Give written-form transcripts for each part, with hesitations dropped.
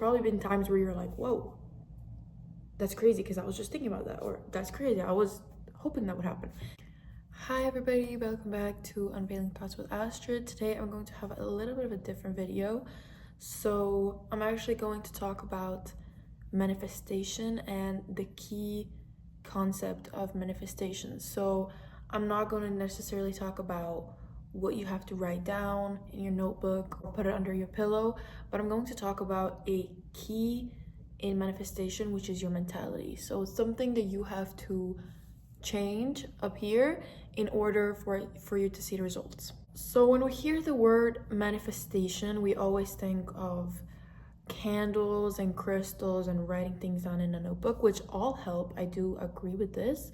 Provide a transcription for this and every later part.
probably been times where you're like, whoa, that's crazy because I was just thinking about that, or that's crazy, I was hoping that would happen. Hi everybody, welcome back to Unveiling Thoughts with Astrid. Today I'm going to have a little bit of a different video. So I'm actually going to talk about manifestation and the key concept of manifestation. So I'm not going to necessarily talk about what you have to write down in your notebook or put it under your pillow, but I'm going to talk about a key in manifestation, which is your mentality. So it's something that you have to change up here in order for you to see the results. So when we hear the word manifestation, we always think of candles and crystals and writing things down in a notebook, which all help. I do agree with this,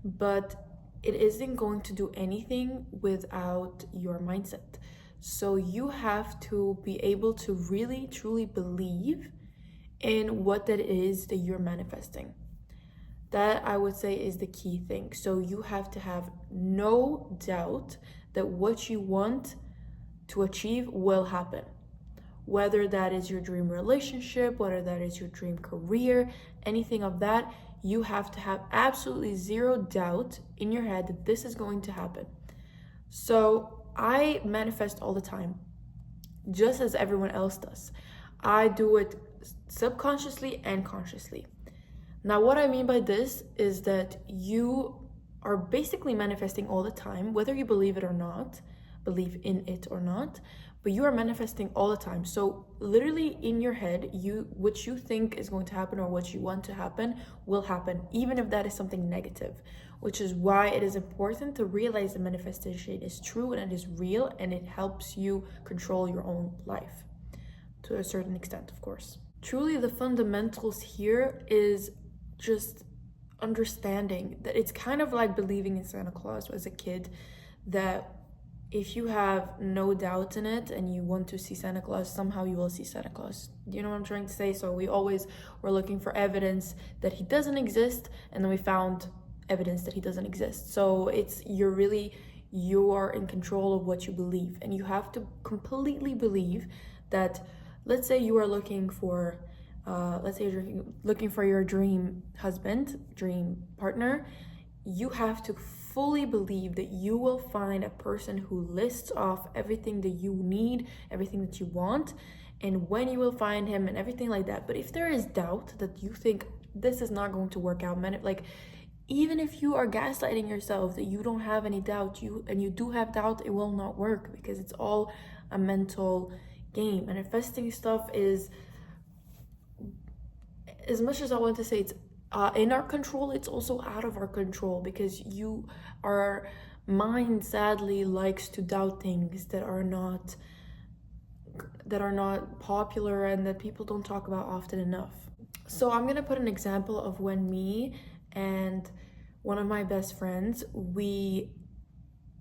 but it isn't going to do anything without your mindset. So you have to be able to really truly believe in what that is that you're manifesting. That, I would say, is the key thing. So you have to have no doubt that what you want to achieve will happen. Whether that is your dream relationship, whether that is your dream career, anything of that, you have to have absolutely zero doubt in your head that this is going to happen. So I manifest all the time, just as everyone else does. I do it subconsciously and consciously. Now, what I mean by this is that you are basically manifesting all the time, whether you believe it or not, believe in it or not, but you are manifesting all the time. So literally in your head, what you think is going to happen or what you want to happen will happen, even if that is something negative, which is why it is important to realize that manifestation is true and it is real, and it helps you control your own life to a certain extent, of course. Truly, the fundamentals here is just understanding that it's kind of like believing in Santa Claus as a kid, that if you have no doubt in it and you want to see Santa Claus, somehow you will see Santa Claus. Do you know what I'm trying to say? So we always were looking for evidence that he doesn't exist, and then we found evidence that he doesn't exist. So you're in control of what you believe, and you have to completely believe that, let's say you are looking for you're looking for your dream husband, dream partner. You have to fully believe that you will find a person who lists off everything that you need, everything that you want, and when you will find him and everything like that. But if there is doubt, that you think this is not going to work out, even if you are gaslighting yourself that you don't have any doubt, you do have doubt, it will not work, because it's all a mental game. Manifesting stuff is, as much as I want to say it's in our control, it's also out of our control, because our mind sadly likes to doubt things that are not popular and that people don't talk about often enough. So I'm gonna put an example of when me and one of my best friends, we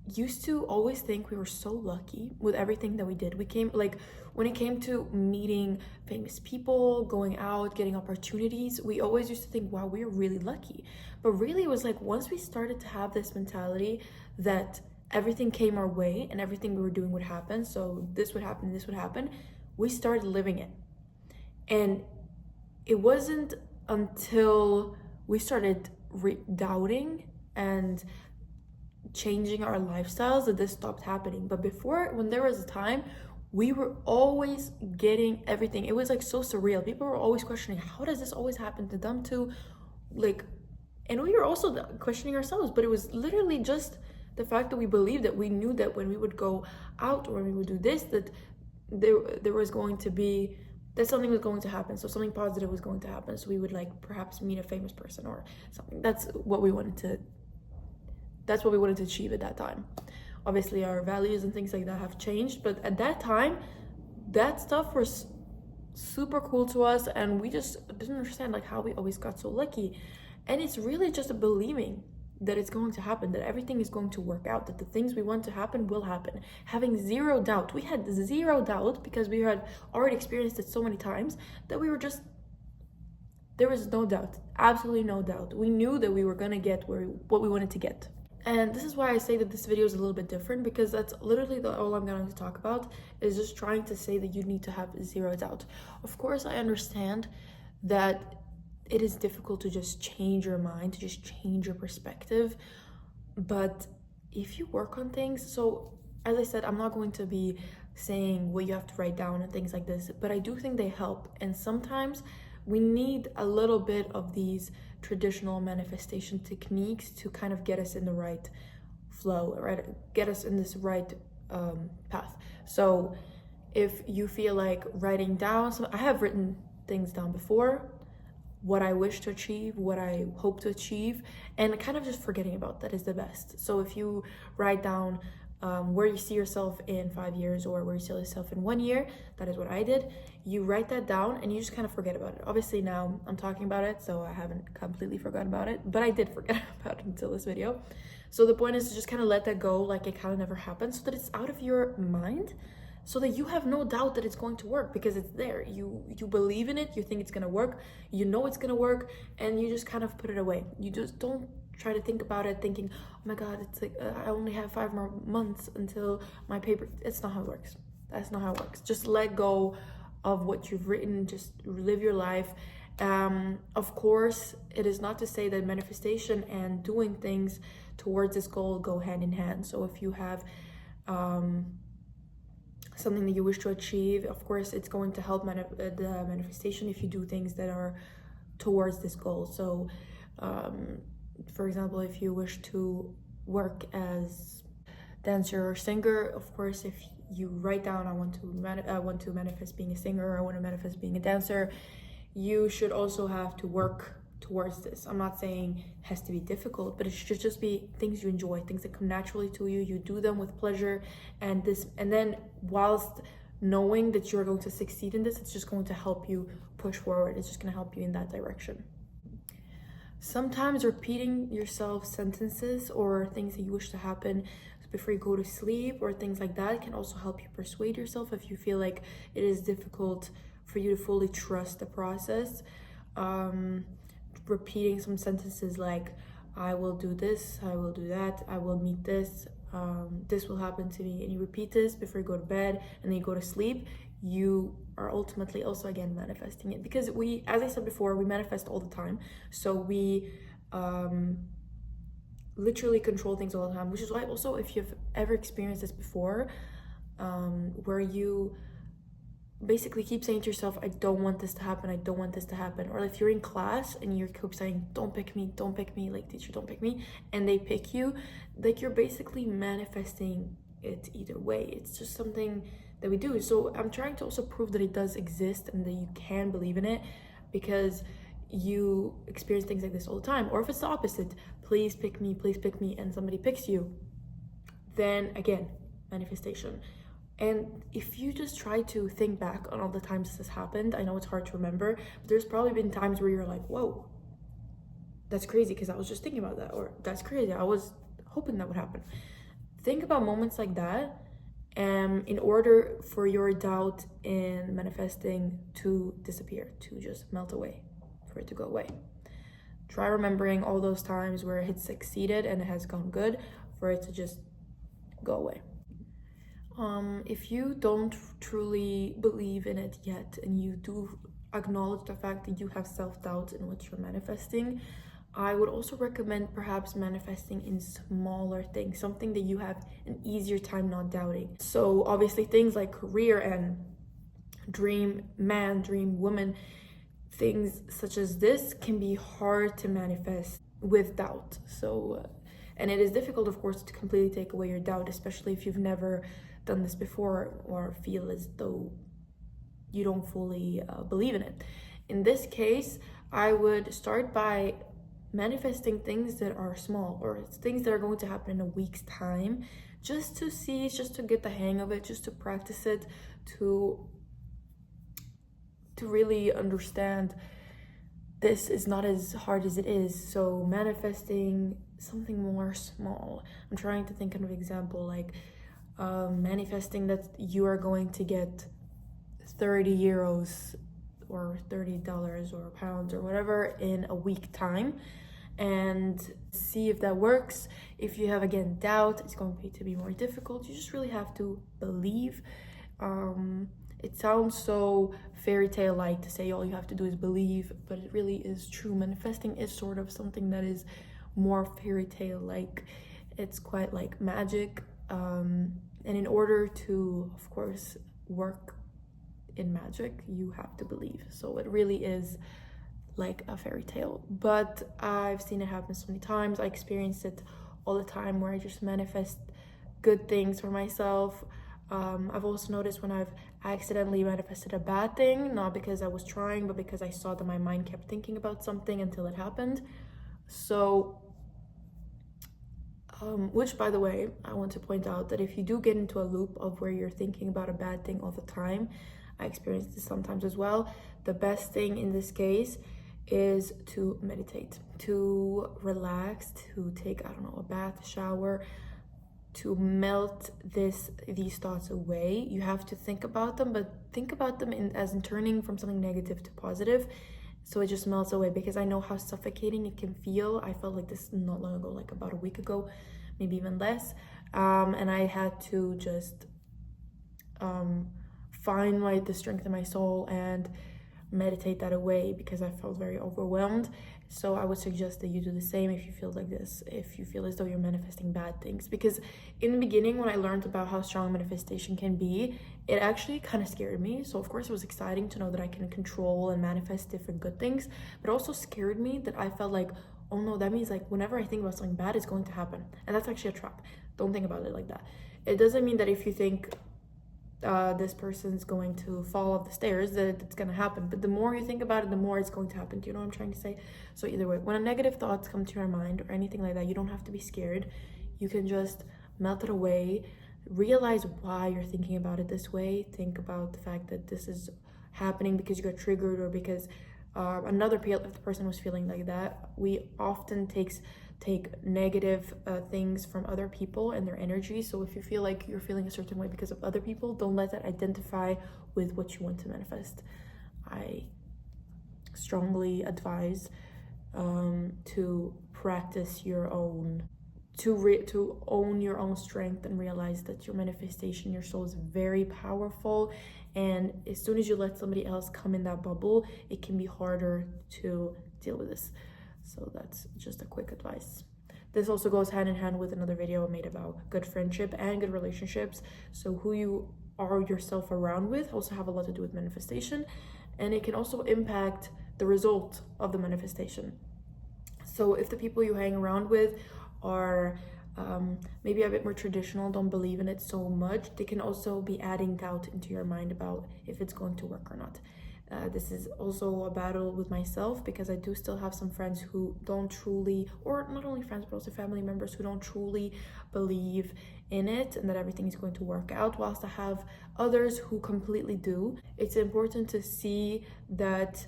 used to always think we were so lucky with everything that we did. When it came to meeting famous people, going out, getting opportunities, we always used to think, wow, we're really lucky. But really, it was like once we started to have this mentality that everything came our way and everything we were doing would happen, so this would happen, this would happen, we started living it. And it wasn't until we started doubting and changing our lifestyles that this stopped happening. But before, when there was a time, we were always getting everything. It was like so surreal. People were always questioning, how does this always happen to them too? And we were also questioning ourselves, but it was literally just the fact that we believed, that we knew that when we would go out or when we would do this, that there was going to be, that something was going to happen. So something positive was going to happen. So we would perhaps meet a famous person or something. That's what we wanted to achieve at that time. Obviously, our values and things like that have changed, but at that time, that stuff was super cool to us, and we just didn't understand how we always got so lucky. And it's really just a believing that it's going to happen, that everything is going to work out, that the things we want to happen will happen. Having zero doubt. We had zero doubt because we had already experienced it so many times that there was no doubt, absolutely no doubt. We knew that we were gonna get what we wanted to get. And this is why I say that this video is a little bit different, because that's literally all I'm going to talk about, is just trying to say that you need to have zero doubt. Of course, I understand that it is difficult to just change your mind, to just change your perspective. But if you work on things, so as I said, I'm not going to be saying what you have to write down and things like this, but I do think they help. And sometimes we need a little bit of these traditional manifestation techniques to kind of get us in the right flow, right? Get us in this right path. So if you feel like writing down, I have written things down before, what I wish to achieve, what I hope to achieve, and kind of just forgetting about that is the best. So if you write down where you see yourself in 5 years or where you see yourself in 1 year, that is what I did. You write that down and you just kind of forget about it. Obviously now I'm talking about it, so I haven't completely forgotten about it, but I did forget about it until this video. So the point is to just kind of let that go, like it kind of never happened, so that it's out of your mind, so that you have no doubt that it's going to work, because it's there. You believe in it, you think it's gonna work, you know it's gonna work, and you just kind of put it away. You just don't try to think about it thinking, oh my god, it's like I only have 5 more months until my paper. It's not how it works. That's not how it works. Just let go of what you've written, just live your life. Of course, it is not to say that manifestation and doing things towards this goal go hand in hand. So if you have something that you wish to achieve, of course it's going to help the manifestation if you do things that are towards this goal. So for example, if you wish to work as dancer or singer, of course if you write down I want to manifest being a singer, I want to manifest being a dancer, you should also have to work towards this. I'm not saying it has to be difficult, but it should just be things you enjoy, things that come naturally to you. You do them with pleasure, and then whilst knowing that you're going to succeed in this, it's just going to help you push forward. It's just going to help you in that direction. Sometimes repeating yourself sentences or things that you wish to happen before you go to sleep or things like that can also help you persuade yourself if you feel like it is difficult for you to fully trust the process. Repeating some sentences like, I will do this, I will do that, I will meet this, this will happen to me, and you repeat this before you go to bed and then you go to sleep, you are ultimately also again manifesting it, because we, as I said before, we manifest all the time. So we literally control things all the time, which is why also, if you've ever experienced this before, where you basically keep saying to yourself, I don't want this to happen, I don't want this to happen, or if you're in class and you keep saying, don't pick me, like teacher, don't pick me, and they pick you, like you're basically manifesting it either way. It's just something that we do. So I'm trying to also prove that it does exist and that you can believe in it, because you experience things like this all the time. Or if it's the opposite, please pick me, and somebody picks you, then again, manifestation. And if you just try to think back on all the times this has happened, I know it's hard to remember, but there's probably been times where you're like, whoa, that's crazy because I was just thinking about that, or that's crazy, I was hoping that would happen. Think about moments like that, in order for your doubt in manifesting to disappear, to just melt away, for it to go away. Try remembering all those times where it succeeded and it has gone good, for it to just go away. If you don't truly believe in it yet, and you do acknowledge the fact that you have self-doubt in what you're manifesting, I would also recommend perhaps manifesting in smaller things, something that you have an easier time not doubting. So obviously things like career and dream man, dream woman, things such as this can be hard to manifest with doubt. So and it is difficult, of course, to completely take away your doubt, especially if you've never done this before or feel as though you don't fully believe in it. In this case, I would start by manifesting things that are small, or things that are going to happen in a week's time, just to see, just to get the hang of it, just to practice it, to really understand this is not as hard as it is. So manifesting something more small. I'm trying to think of an example, like manifesting that you are going to get 30 euros or $30 or pounds or whatever in a week time, and see if that works. If you have, again, doubt, it's going to be more difficult. You just really have to believe. It sounds so fairy tale like to say all you have to do is believe, but it really is true. Manifesting is sort of something that is more fairy tale like. It's quite like magic, and in order to, of course, work in magic, you have to believe. So it really is like a fairy tale, but I've seen it happen so many times. I experience it all the time where I just manifest good things for myself. I've also noticed when I've accidentally manifested a bad thing, not because I was trying, but because I saw that my mind kept thinking about something until it happened. So which, by the way, I want to point out that if you do get into a loop of where you're thinking about a bad thing all the time, I experience this sometimes as well, the best thing in this case is to meditate, to relax, to take, I don't know, a bath, a shower, to melt these thoughts away. You have to think about them, but think about them as in turning from something negative to positive, so it just melts away, because I know how suffocating it can feel. I felt like this not long ago, like about a week ago, maybe even less, and I had to just find the strength in my soul and meditate that away, because I felt very overwhelmed. So I would suggest that you do the same if you feel like this, if you feel as though you're manifesting bad things. Because in the beginning, when I learned about how strong manifestation can be, it actually kind of scared me. So of course it was exciting to know that I can control and manifest different good things, but it also scared me that I felt like, oh no, that means like whenever I think about something bad, it's going to happen. And that's actually a trap. Don't think about it like that. It doesn't mean that if you think this person's going to fall off the stairs, that it's going to happen. But the more you think about it, the more it's going to happen. Do you know what I'm trying to say? So either way, when a negative thoughts come to your mind or anything like that, you don't have to be scared. You can just melt it away. Realize why you're thinking about it this way. Think about the fact that this is happening because you got triggered, or because another person was feeling like that. We often take negative things from other people and their energy. So if you feel like you're feeling a certain way because of other people, don't let that identify with what you want to manifest. I strongly advise to practice your own, to own your own strength, and realize that your manifestation, your soul is very powerful. And as soon as you let somebody else come in that bubble, it can be harder to deal with this. So that's just a quick advice. This also goes hand in hand with another video I made about good friendship and good relationships. So who you are yourself around with also have a lot to do with manifestation, and it can also impact the result of the manifestation. So if the people you hang around with are maybe a bit more traditional, don't believe in it so much, they can also be adding doubt into your mind about if it's going to work or not. This is also a battle with myself, because I do still have some friends who don't truly, or not only friends but also family members, who don't truly believe in it and that everything is going to work out, whilst I have others who completely do. It's important to see that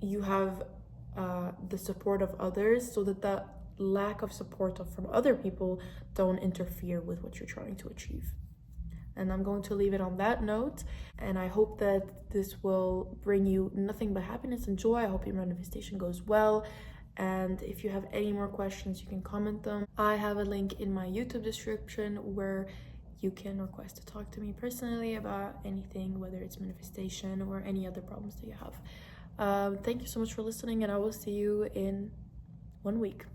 you have the support of others, so that the lack of support from other people don't interfere with what you're trying to achieve. And I'm going to leave it on that note, and I hope that this will bring you nothing but happiness and joy. I hope your manifestation goes well, and if you have any more questions, you can comment them. I have a link in my YouTube description where you can request to talk to me personally about anything, whether it's manifestation or any other problems that you have. Thank you so much for listening, and I will see you in 1 week.